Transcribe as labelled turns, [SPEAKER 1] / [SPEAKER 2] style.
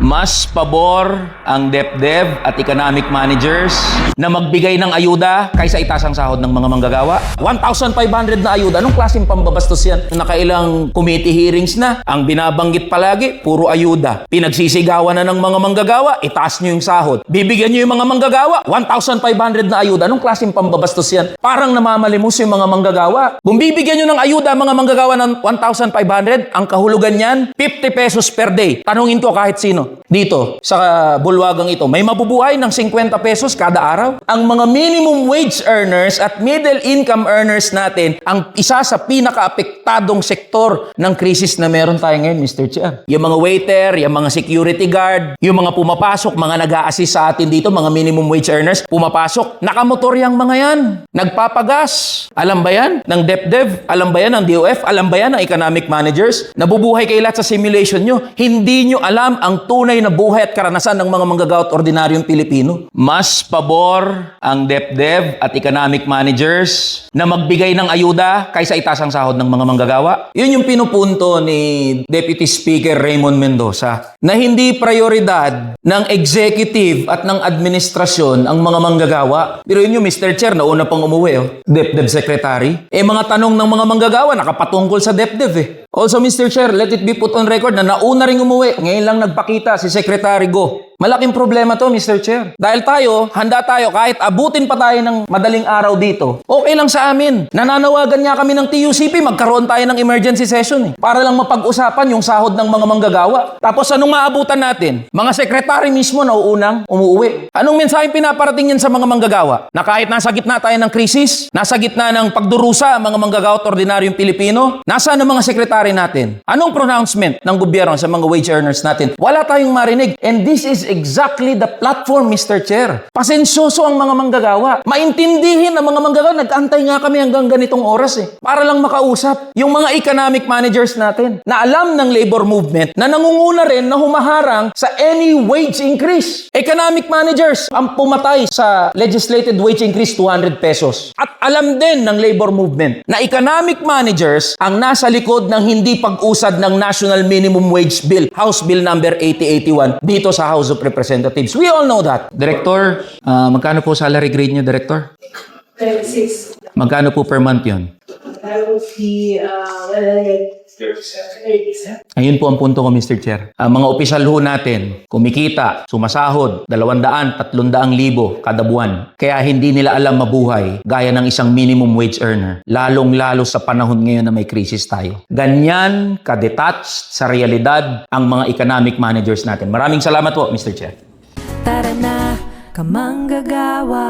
[SPEAKER 1] Mas pabor ang DepDev at economic managers na magbigay ng ayuda kaysa itaas ang sahod ng mga manggagawa. 1,500 na ayuda. Anong klaseng pambabastos yan? Nakailang committee hearings na. Ang binabanggit palagi, puro ayuda. Pinagsisigawan na ng mga manggagawa, itaas nyo yung sahod. Bibigyan nyo yung mga manggagawa, 1,500 na ayuda. Anong klaseng pambabastos yan? Parang namamalimos yung mga manggagawa. Kung bibigyan nyo ng ayuda mga manggagawa ng 1,500, ang kahulugan niyan, 50 pesos per day. Tanungin to kahit sino. Dito, sa bulwagang ito, may mabubuhay ng 50 pesos kada araw. Ang mga minimum wage earners at middle income earners natin, ang isa sa pinaka-apektadong sektor ng krisis na meron tayo ngayon, Mr. Chair. Yung mga waiter, yung mga security guard, yung mga pumapasok, mga nag-a-assist sa atin dito, mga minimum wage earners, pumapasok. Nakamotor yung mga yan. Nagpapagas. Alam ba yan ng DepDev? Alam ba yan ng DOF? Alam ba yan ng economic managers? Nabubuhay kayo lahat sa simulation nyo. Hindi nyo alam ang tunay na buhay at karanasan ng mga manggagawa at ordinaryong Pilipino. Mas pabor ang DepDev at economic managers na magbigay ng ayuda kaysa itaas ang sahod ng mga manggagawa. Yun yung pinupunto ni Deputy Speaker Raymond Mendoza na hindi prioridad ng executive at ng administrasyon ang mga manggagawa. Pero yun yung Mr. Chair, nauna pang umuwi, DepDev Secretary. Mga tanong ng mga manggagawa nakapatungkol sa DepDev Also, Mr. Chair, let it be put on record na nauna ring umuwi. Ngayon lang nagpakita si Secretary Go. Malaking problema to, Mr. Chair. Dahil tayo, handa tayo kahit abutin pa tayo ng madaling araw dito. Okay lang sa amin. Nananawagan nga kami ng TUCP, magkaroon tayo ng emergency session para lang mapag-usapan yung sahod ng mga manggagawa. Tapos anong maabutan natin? Mga sekretary mismo na uunang umuwi. Anong mensaheng pinaparating yan sa mga manggagawa? Na kahit nasa gitna tayo ng krisis, nasa gitna ng pagdurusa ang mga manggagawa at ordinaryong Pilipino, nasaan ang mga sekretary natin? Anong pronouncement ng gobyerno sa mga wage earners natin? Wala tayong marinig. And this is exactly the platform, Mr. Chair. Pasensyoso ang mga manggagawa. Maintindihin ang mga manggagawa. Nag-antay nga kami hanggang ganitong oras para lang makausap yung mga economic managers natin na alam ng labor movement na nangunguna rin na humaharang sa any wage increase. Economic managers ang pumatay sa legislated wage increase 200 pesos. At alam din ng labor movement na economic managers ang nasa likod ng hindi pag-usad ng National Minimum Wage Bill, House Bill number 8081 dito sa House of Representatives. We all know that. Director, magkano po salary grade niyo, Director?
[SPEAKER 2] 36.
[SPEAKER 1] Magkano po per month yun?
[SPEAKER 2] That would be 37.
[SPEAKER 1] Ayun po ang punto ko, Mr. Chair. Ang mga opisyal ho natin, kumikita, sumasahod, 200, 300,000 kada buwan. Kaya hindi nila alam mabuhay gaya ng isang minimum wage earner. Lalong-lalo sa panahon ngayon na may krisis tayo. Ganyan ka-detached sa realidad ang mga economic managers natin. Maraming salamat po, Mr. Chair.
[SPEAKER 3] Tara na, kamanggagawa.